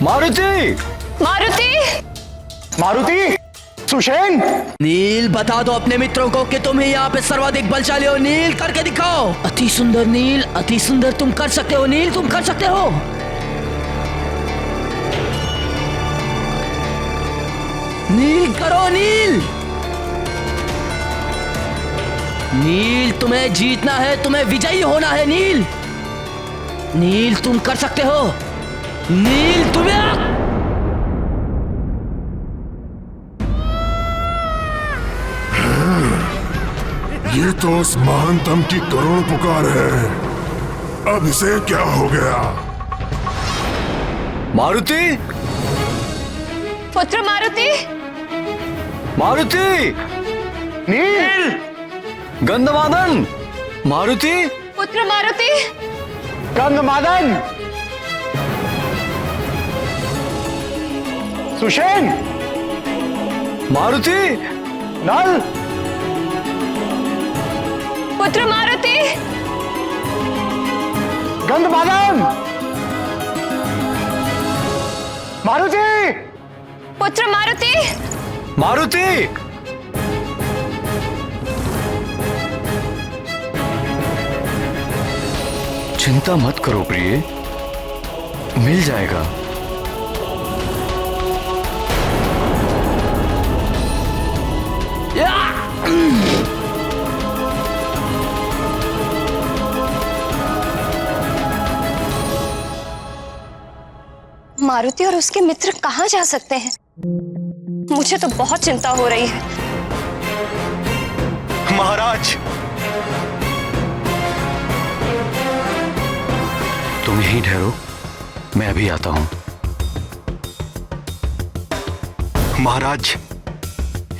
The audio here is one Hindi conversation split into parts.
मारुति! मारुति! मारुति! सुषेण! नील, बता दो अपने मित्रों को कि तुम ही यहाँ पे सर्वाधिक बलशाली हो। नील, करके दिखाओ। अति सुंदर नील, अति सुंदर। तुम कर सकते हो नील, तुम कर सकते हो। नील, करो नील। नील, तुम्हें जीतना है, तुम्हें विजयी होना है नील। नील, तुम कर सकते हो। नील, तुम्हें ये तो उस महानतम की करुण पुकार है। अब इसे क्या हो गया? मारुति! पुत्र मारुति! मारुति! नील! गंधमादन! मारुति! पुत्र मारुति! गंधमादन! सुषेण! मारुति! नल! पुत्र मारुति! गंधमादन! मारुति! पुत्र मारुति! मारुति! चिंता मत करो प्रिय, मिल जाएगा। मारुति और उसके मित्र कहाँ जा सकते हैं? मुझे तो बहुत चिंता हो रही है। महाराज, तुम यहीं ठहरो, मैं अभी आता हूं। महाराज,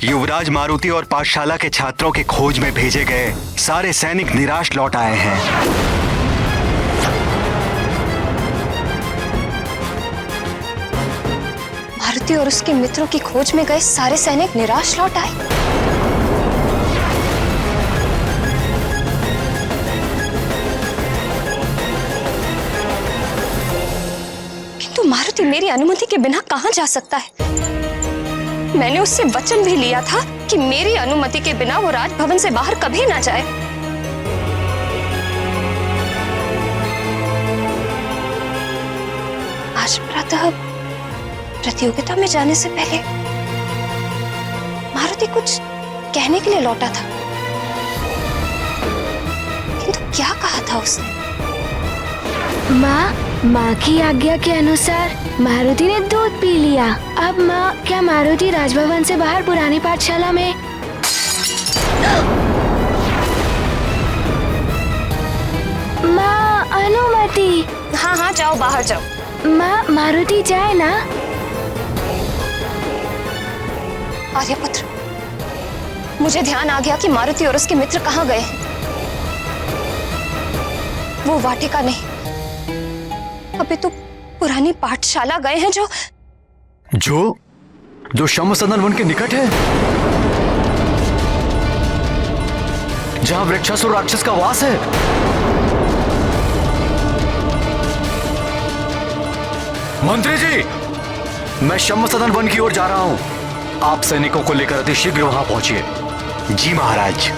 युवराज मारुति और पाठशाला के छात्रों के खोज में भेजे गए सारे सैनिक निराश लौट आए हैं। मारुति और उसके मित्रों की खोज में गए सारे सैनिक निराश लौट आए। किंतु मारुति मेरी अनुमति के बिना कहां जा सकता है? मैंने उससे वचन भी लिया था कि मेरी अनुमति के बिना वो राजभवन से बाहर कभी ना जाए। आज प्रातः प्रतियोगिता में जाने से पहले मारुति कुछ कहने के लिए लौटा था, किंतु क्या कहा था उसने? माँ की आज्ञा के अनुसार मारुति ने दूध पी लिया। अब माँ, क्या मारुति राजभवन से बाहर पुरानी पाठशाला में? माँ, अनुमति। हाँ हाँ, जाओ, बाहर जाओ। माँ, मारुति जाए ना? आर्यपुत्र, मुझे ध्यान आ गया कि मारुति और उसके मित्र कहाँ गए हैं। वो वाटिका नहीं, अभी तो पुरानी पाठशाला गए हैं जो शम्भसदन वन के निकट है, जहां वृक्षासुर राक्षस का वास है। मंत्री जी, मैं शम्भसदन वन की ओर जा रहा हूं। आप सैनिकों को लेकर अति शीघ्र वहां पहुंचिए। जी महाराज।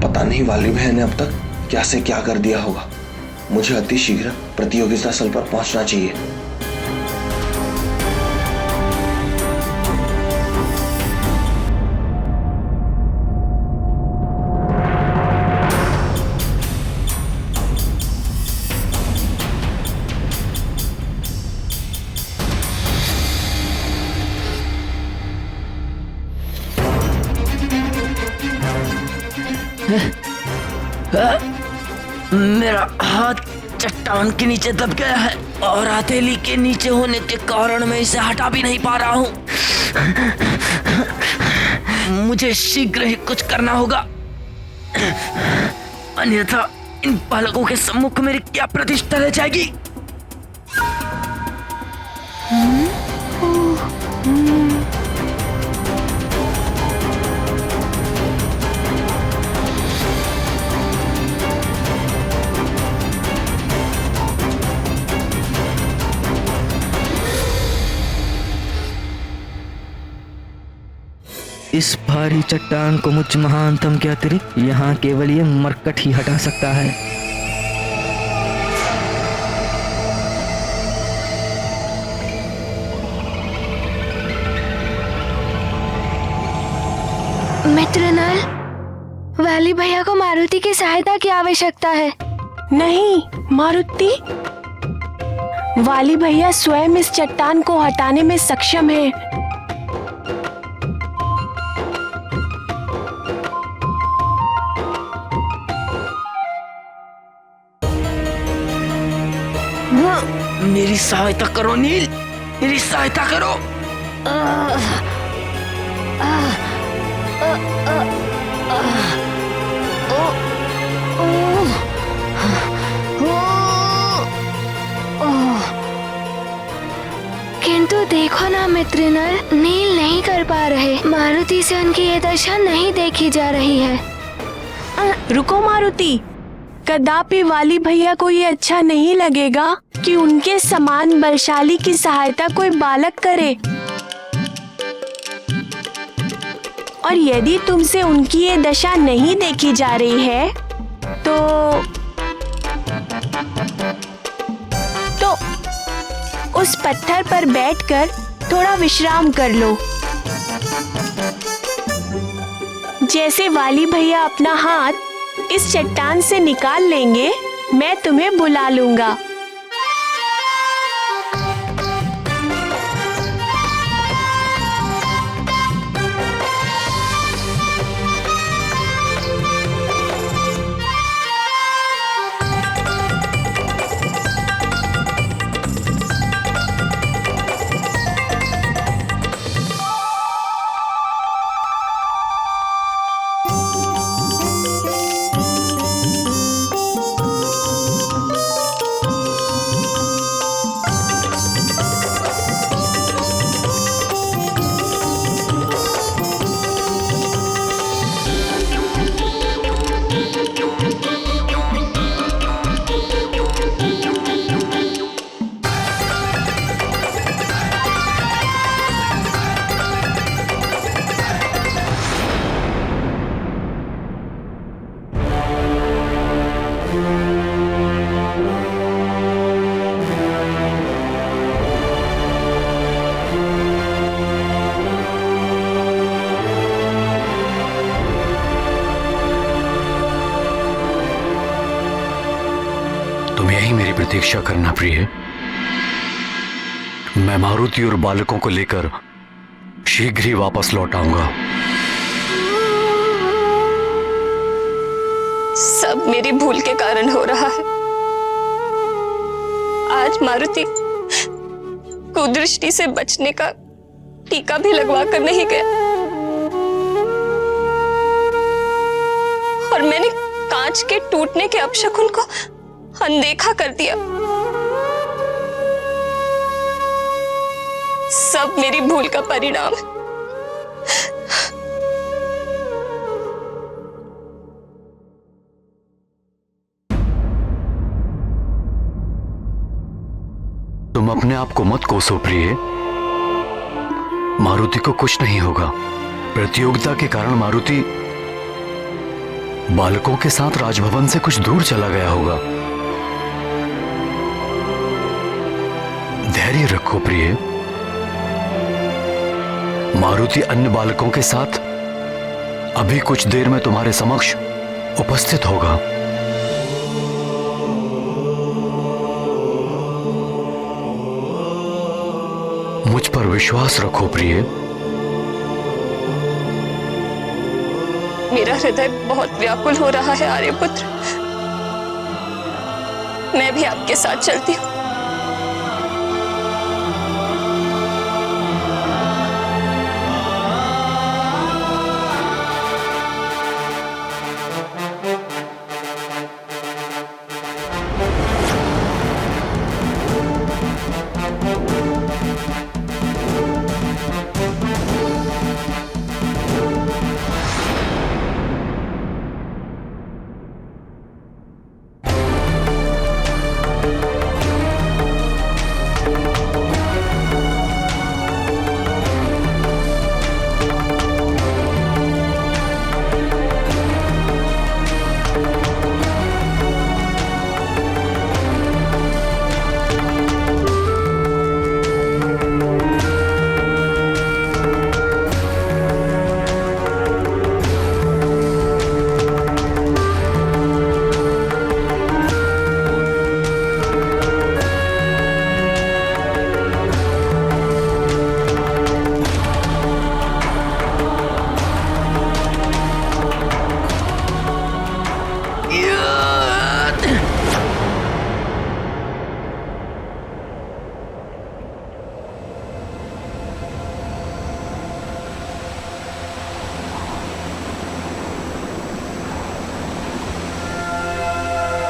पता नहीं वाली बहन ने अब तक क्या से क्या कर दिया होगा। मुझे अति शीघ्र प्रतियोगिता स्थल पर पहुंचना चाहिए। मेरा हाथ चट्टान के नीचे दब गया है और हथेली के नीचे होने के कारण मैं इसे हटा भी नहीं पा रहा हूँ। मुझे शीघ्र ही कुछ करना होगा, अन्यथा इन बालकों के सम्मुख मेरी क्या प्रतिष्ठा रह जाएगी। इस भारी चट्टान को मुझ महानतम के अतिरिक्त यहाँ केवल ये मरकट ही हटा सकता है। मित्र नल, वाली भैया को मारुति की सहायता की आवश्यकता है। नहीं मारुति, वाली भैया स्वयं इस चट्टान को हटाने में सक्षम है। मेरी सहायता करो नील, मेरी सहायता करो। किंतु देखो ना मित्र नल, नील नहीं कर पा रहे। मारुति से उनकी ये दशा नहीं देखी जा रही है। रुको मारुति, कदापि वाली भैया को ये अच्छा नहीं लगेगा कि उनके समान बलशाली की सहायता कोई बालक करे, और यदि तुमसे उनकी ये दशा नहीं देखी जा रही है तो उस पत्थर पर बैठकर थोड़ा विश्राम कर लो। जैसे वाली भैया अपना हाथ इस चट्टान से निकाल लेंगे, मैं तुम्हें बुला लूंगा। तुम यही मेरी प्रतीक्षा करना प्रिय। मैं मारुति और बालकों को लेकर शीघ्र ही वापस लौट आऊंगा। सब मेरी भूल के कारण हो रहा है। आज मारुति कुदृष्टि से बचने का टीका भी लगवा कर नहीं गया, और मैंने कांच के टूटने के अपशकुन को अनदेखा कर दिया। सब मेरी भूल का परिणाम है। तुम अपने आप को मत कोसो प्रिय। मारुति को कुछ नहीं होगा। प्रतियोगिता के कारण मारुति बालकों के साथ राजभवन से कुछ दूर चला गया होगा। धैर्य रखो प्रिय। मारुति अन्य बालकों के साथ अभी कुछ देर में तुम्हारे समक्ष उपस्थित होगा। मुझ पर विश्वास रखो प्रिय। मेरा हृदय बहुत व्याकुल हो रहा है आर्यपुत्र। मैं भी आपके साथ चलती हूँ।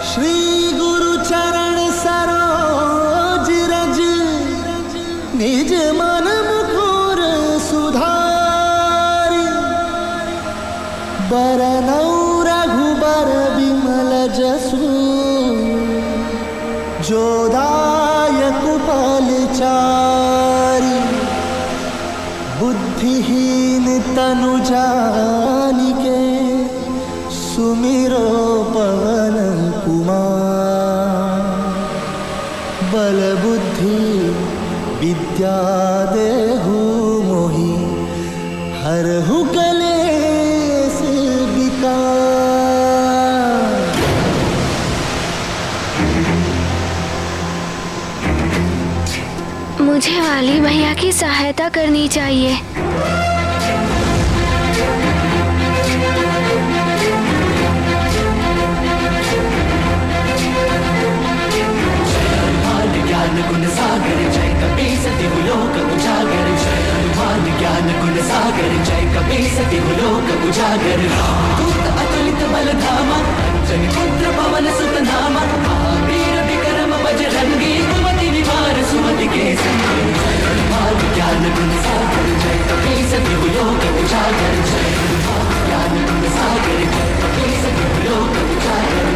श्री गुरु चरण सरोज रज निज मन मुकुर सुधारी बरनौ रघुबर बिमल जसु जोदायक फलचारी बुद्धिहीन तनु जानिके सुमिरो पवन कुमार बल बुद्धि विद्या देहु मोहि हरहु कलेश विकार। मुझे वाली भैया की सहायता करनी चाहिए। ज्ञान गुण सागर जय कपीस तिहु लोक उजागर, जय हनुमान ज्ञान गुण सागर जय कपीस तिहु लोक उजागर। दूत अतुलित बल धामा अंजनी पुत्र पवन सुत नामा, महावीर विक्रम बजरंगी कुमति निवार सुमति के संगी। जय हनुमान ज्ञान गुण सागर जय कपीस तिहु लोक उजागर, जय हनुमान ज्ञान गुण सागर जय कपीस तिहु लोक उजागर।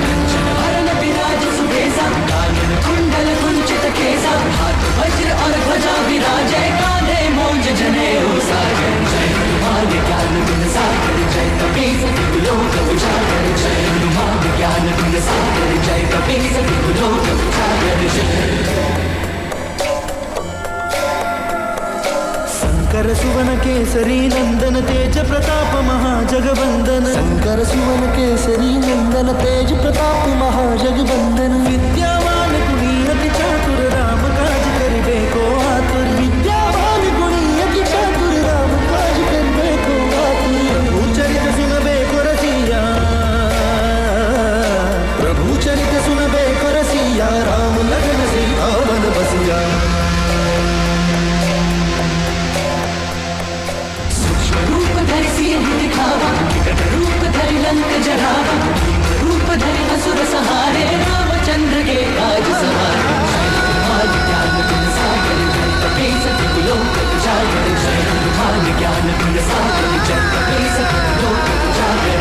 हरण विराज सुबेसा कानन कुंडल कुंचित केसा, हाथ वज्र और ध्वजा विराजय कांधे मूंज जनेऊ साजन। जय हनुमान ज्ञान गुण सागर जय कपीस तिहु लोक उजागर, जय हनुमान ज्ञान गुण सागर जय कपीस तिहु लोक उजागर। शंकर सुवन केसरी नंदन तेज प्रताप महाजगवंदन, शंकर सुवन केसरी नंदन तेज प्रताप महाजगवंदन। विद्यावान गुणी अति चातुर राम काज करिबे को आतुर, विद्यावान गुणी अति चातुर राम काज करिबे को आतुर। प्रभु चरित सुनबे को रसिया, प्रभु चरित सुनबे को रसिया, राम लगन सिंहावन बसिया। रूप धरि सिंह दिखावा, विकट रूप धरि लंक जरावा, रूप धरि असुर सहारे रामचंद्र के काज सवारे। जय हनुमान ज्ञान गुण सागर जय कपीस तिहु लोक उजागर, जय हनुमान ज्ञान गुण सागर जय कपीस तिहु लोक उजागर।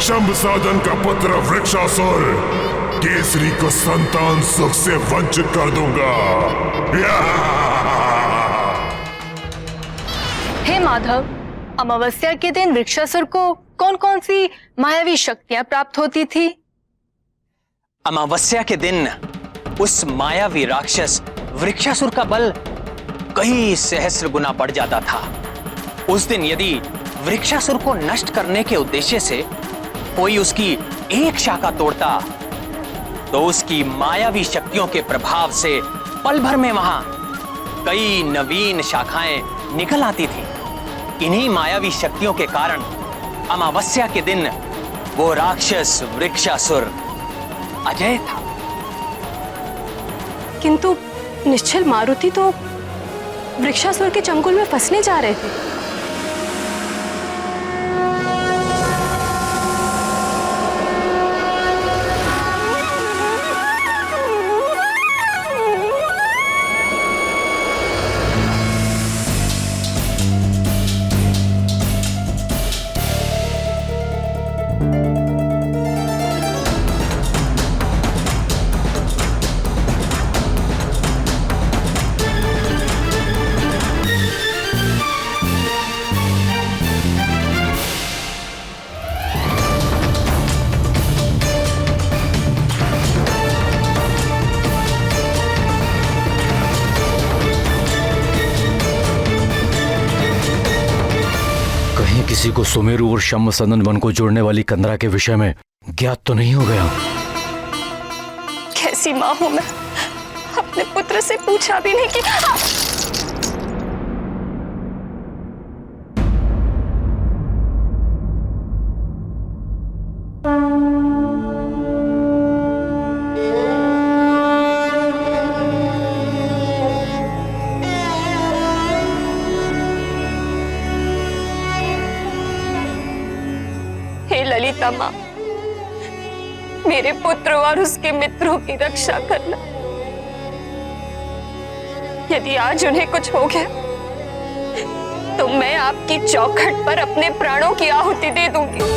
शंभसादन का पुत्र वृक्षासुर केसरी को संतान सुख से वंचित कर दूंगा। हे माधव, अमावस्या के दिन वृक्षासुर को कौन कौन सी मायावी शक्तियां प्राप्त होती थी? अमावस्या के दिन उस मायावी राक्षस वृक्षासुर का बल कई सहस्र गुना बढ़ जाता था। उस दिन यदि वृक्षासुर को नष्ट करने के उद्देश्य से कोई उसकी एक शाखा तोड़ता तो उसकी मायावी शक्तियों के प्रभाव से पल भर में वहां कई नवीन शाखाएं निकल आती थी। इन्हीं मायावी शक्तियों के कारण अमावस्या के दिन वो राक्षस वृक्षासुर अजय था। किंतु निश्चल मारुति तो वृक्षासुर के चंगुल में फंसने जा रहे थे। किसी को सुमेरु और शंभसदन वन को जोड़ने वाली कंदरा के विषय में ज्ञात तो नहीं हो गया? कैसी माँ हूं मैं, अपने पुत्र से पूछा भी नहीं कि ललिता माँ, मेरे पुत्र और उसके मित्रों की रक्षा करना। यदि आज उन्हें कुछ हो गया तो मैं आपकी चौखट पर अपने प्राणों की आहुति दे दूंगी।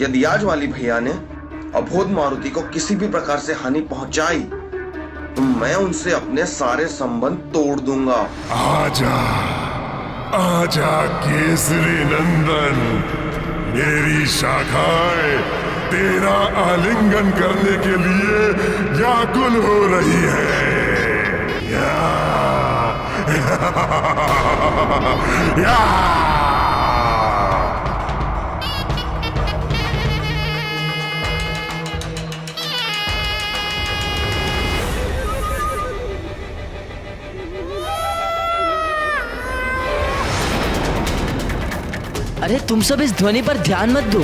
यदि आज वाली भैया ने अबोध मारुति को किसी भी प्रकार से हानि पहुंचाई तो मैं उनसे अपने सारे संबंध तोड़ दूंगा। आजा, आजा केसरी नंदन, मेरी शाखाएं तेरा आलिंगन करने के लिए व्याकुल हो रही है। अरे तुम सब इस ध्वनि पर ध्यान मत दो।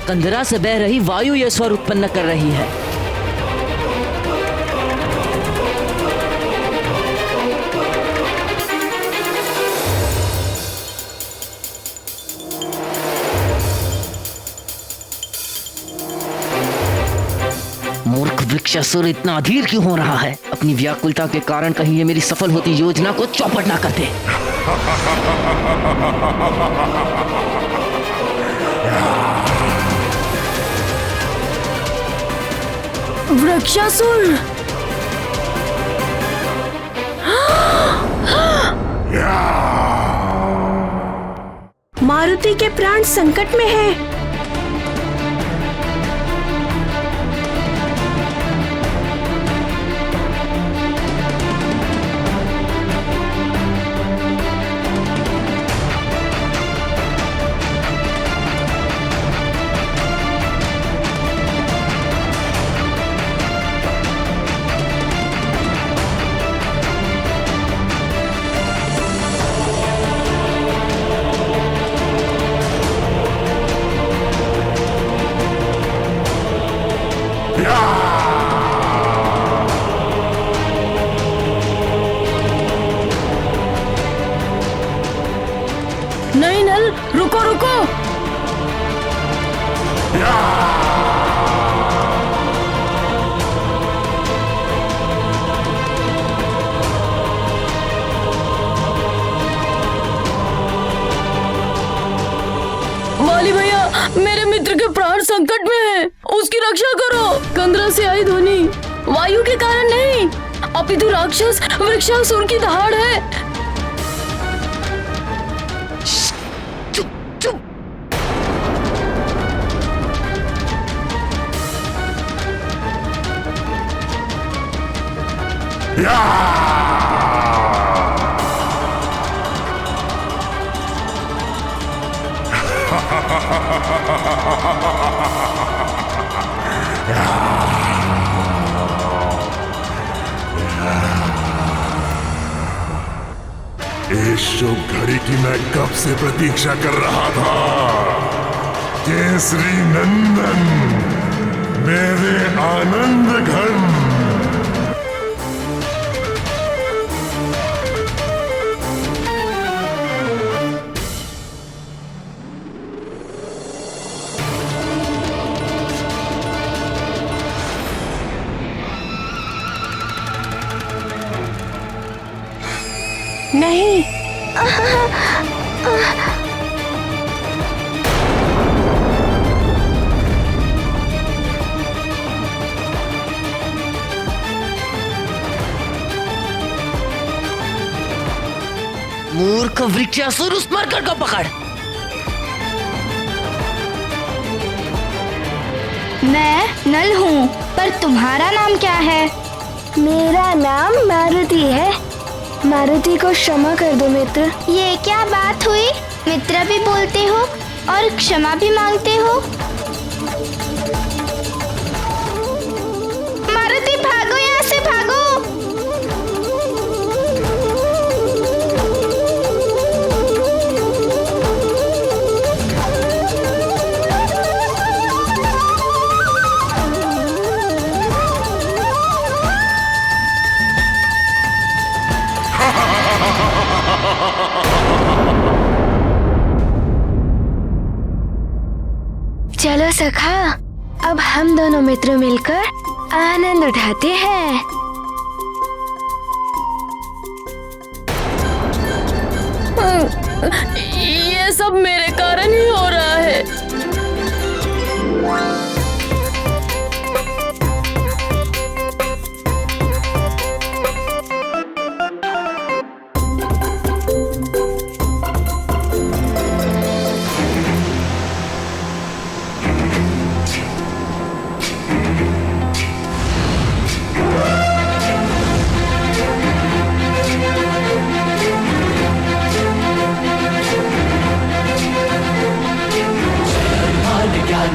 कंदरा से बह रही वायु यह स्वर उत्पन्न कर रही है। मूर्ख वृक्षासुर इतना अधीर क्यों हो रहा है? अपनी व्याकुलता के कारण कहीं ये मेरी सफल होती योजना को चौपट ना कर दे। वृक्षासुर! मारुति के प्राण संकट में हैं। नहीं नल, रुको रुको। वाली भैया, मेरे मित्र के प्राण संकट में हैं, उसकी रक्षा करो। कंदरा से आई ध्वनि वायु के कारण नहीं, अपितु राक्षस वृक्षासुर की दहाड़ है। चुप चुप। इस शुभ घड़ी की मैं कब से प्रतीक्षा कर रहा था। केसरी नंदन, मेरे आनंद घन। नहीं। मूर्ख वृक्षासुर, उस मरकट को पकड़। मैं नल हूँ, पर तुम्हारा नाम क्या है? मेरा नाम मारुति है। मारुति को क्षमा कर दो मित्र। ये क्या बात हुई? मित्र भी बोलते हो और क्षमा भी मांगते हो। मारुति भागो, यहाँ से भागो। चलो सखा, अब हम दोनों मित्र मिलकर आनंद उठाते हैं। ये सब मेरे कारण ही हो रहा है।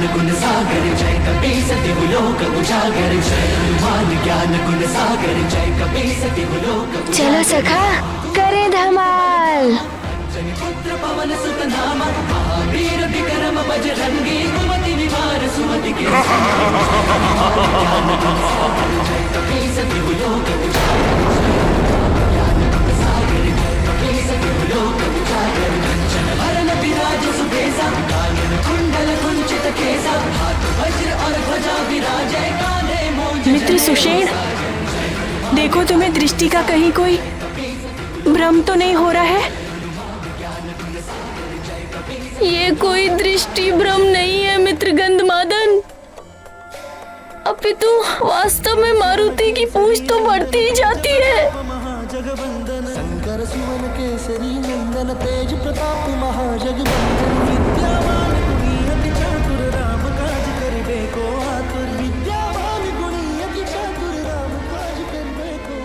गुण सागर जय कपीस तिहुलोक उजागर, जय हनुमान ज्ञान गुण सागर जय कपीस तिहुलोक। चलो सखा, करें धमाल। पुत्र पवन सुत नामा, महावीर विक्रम बजरंगी, कुमति निवार सुमति के जय कपीस तिहुलोक उजागर, ज्ञान गुण सागर जय कपीस तिहुलोक उजागर। कंचन वरण विराज सुबेसा, कानन कुंडल कुंचित केसा, हाथ वज्र और ध्वजा विराजे, कांधे मूंज। मित्र सुषेण, देखो तुम्हें दृष्टि का कहीं कोई भ्रम तो नहीं हो रहा है? ये कोई दृष्टि भ्रम नहीं है मित्र गंधमादन, अपितु वास्तव में मारुति की पूंछ तो बढ़ती ही जाती है। महाजगवंदन शंकर सुवन केसरी नंदन, तेज प्रताप महाजगवंदन, विद्यावान गुणी अति चातुर, राम काज करिबे को आतुर। विद्यावान गुणी अति चातुर, राम काज करिबे को।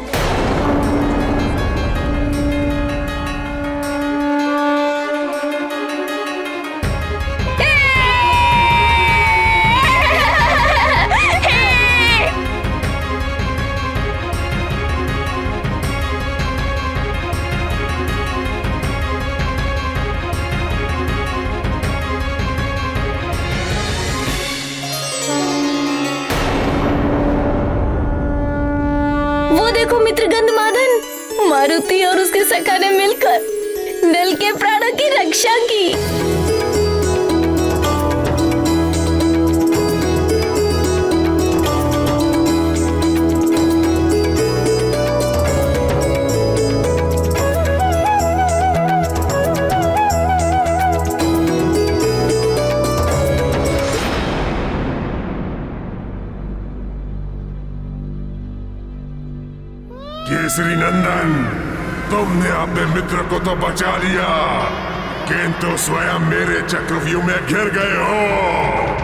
देखो मित्र गंधमादन, मारुति और उसके सखा ने मिलकर नल के प्राणों की रक्षा रक्षा की। केसरी नंदन, तुमने अपने मित्र को तो बचा लिया, किंतु स्वयं मेरे चक्रव्यूह में घिर गए हो।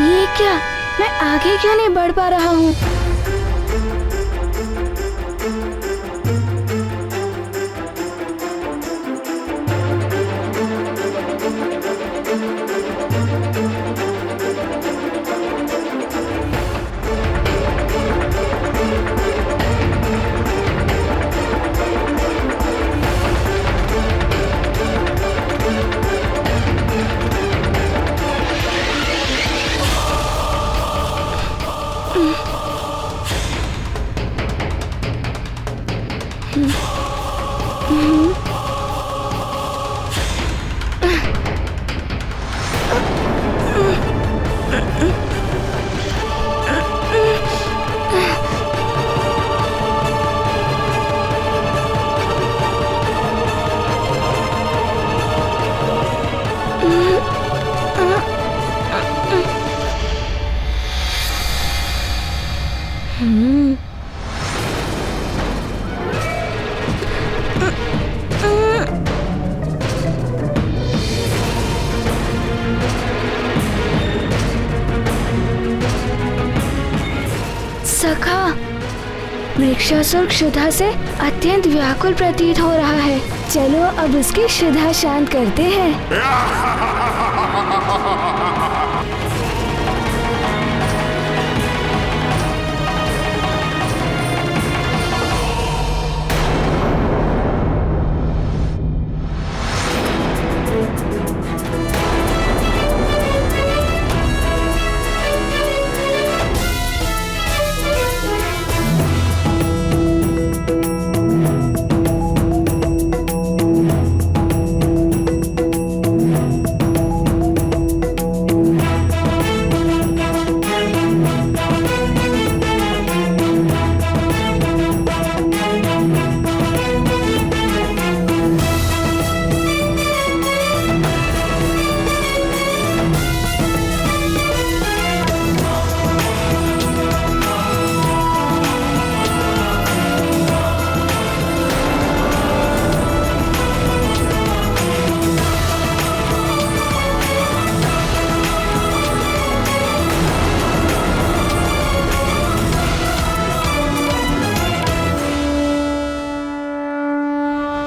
ये क्या, मैं आगे क्यों नहीं बढ़ पा रहा हूँ? सखा, वृक्षासुर क्षुधा से अत्यंत व्याकुल प्रतीत हो रहा है। चलो अब उसकी क्षुधा शांत करते हैं।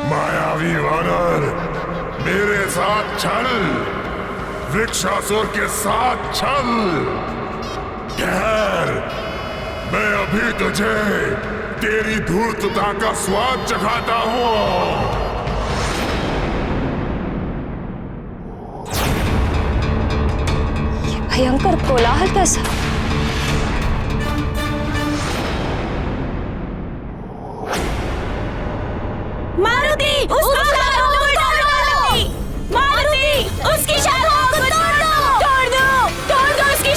मायावी वानर, मेरे साथ चल, वृक्षासुर के साथ चल। ठहर, मैं अभी तुझे तेरी धूर्तता का स्वाद चखाता हूँ। भयंकर कोलाहल कैसा? मारुति, उसकी शाखाओं को तोड़ दो! मारुति, उसकी शाखाओं को तोड़ दो! तोड़ दो उसकी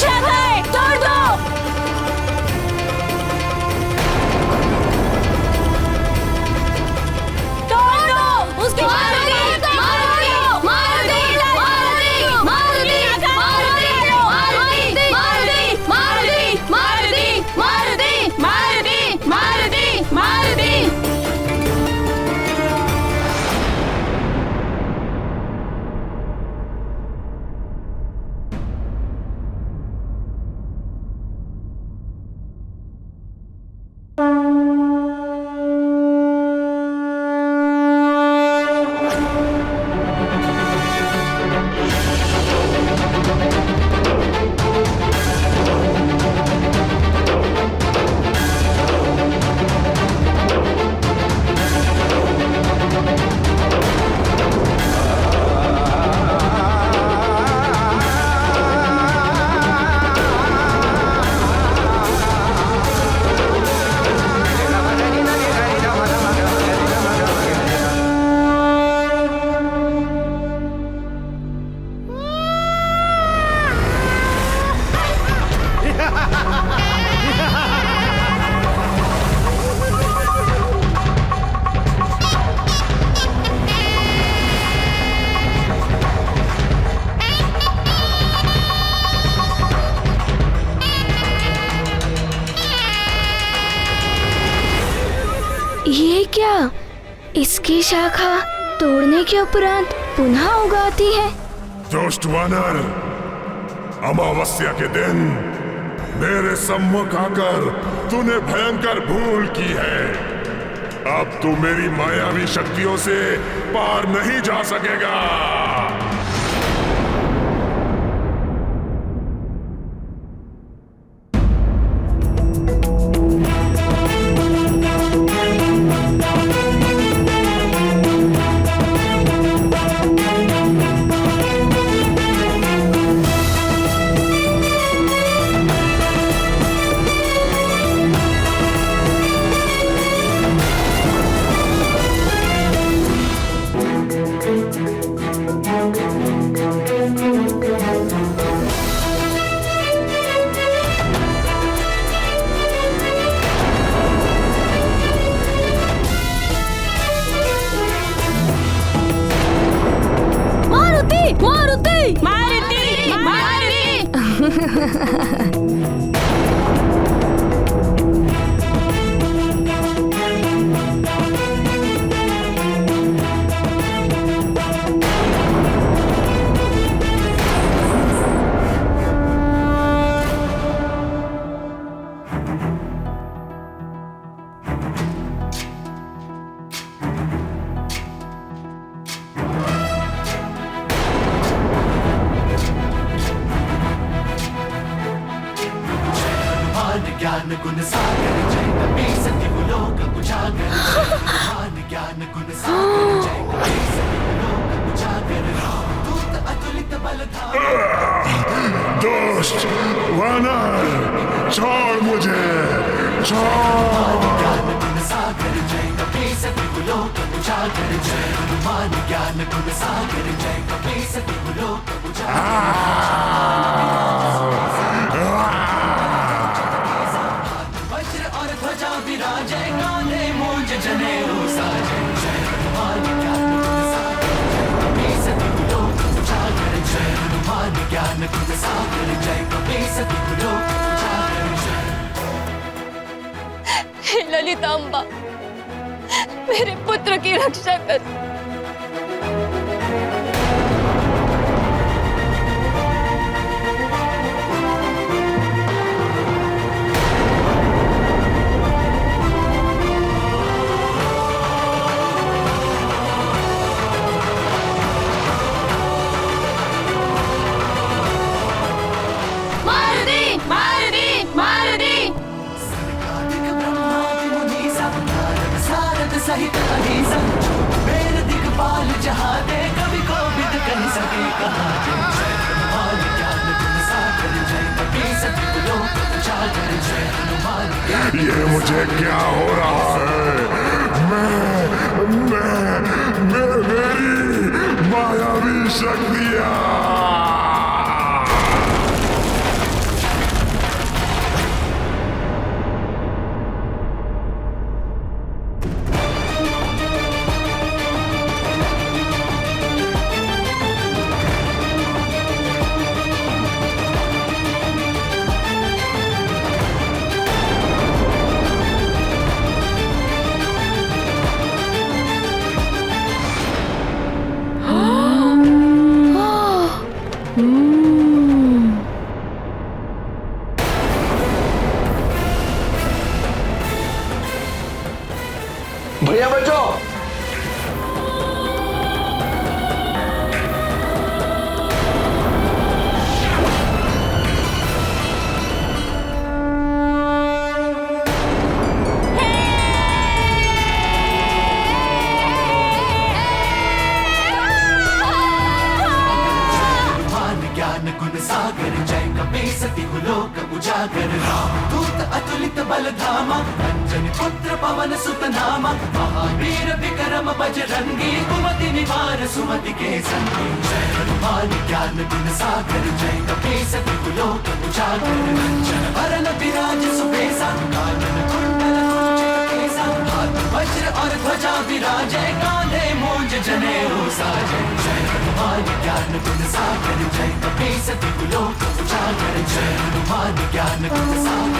ये क्या? इसकी शाखा तोड़ने के उपरांत पुनः उगाती है। दुष्ट वानर, अमावस्या के दिन मेरे सम्मुख आकर तूने भयंकर भूल की है। अब तू मेरी मायावी शक्तियों से पार नहीं जा सकेगा। ज्ञान गुण सागर जय कपी सति लोक उजागर। ज्ञान गुण सागर जय कपी सति लोक उजागर। दूत अतुलित बल दुष्ट वानर, छोड़ मुझे, छोड़। ज्ञान गुण सागर जय कपी सति लोक उजागर। जय हनुमान ज्ञान गुण सागर जय कपी सति लोक उजागर। विराजय कांधे मूंज जनेऊ साजे। जय हनुमान ज्ञान गुण सागर जय कपी सति लोक उजागर। जय हनुमान ज्ञान गुण सागर जय कपी सति लोक उजागर। हे ललितांबा, मेरे पुत्र की रक्षा कर। सहित अहिंसा मेरे दिखपाल जहाँ दे कभी को भी कह सके कहाँ। जय हनुमान ज्ञान गुण सागर जय कपी सति लोक उजागर। जय हनुमान। ये मुझे क्या हो रहा है? मेरी मायावी शक्तियाँ। भैया बचो। ज्ञान गुण सागर जय कपी सति लोक उजागर। दूत अतुलित बल धामा अंजनी पुत्र पवन सुत नामा। महावीर विक्रम बजरंगी कुमति निवार सुमति के संगी। जय हनुमान ज्ञान गुण सागर जय कपी सति लोक उजागर। जन वरण विराज सुबेसा कानन कुंडल कुंचित केसा। हाथ वज्र और ध्वजा विराजय कांधे मूंज जनेऊ साजे। जय हनुमान ज्ञान गुण सागर जय कपी सति लोक उजागर। जय हनुमान ज्ञान गुण सागर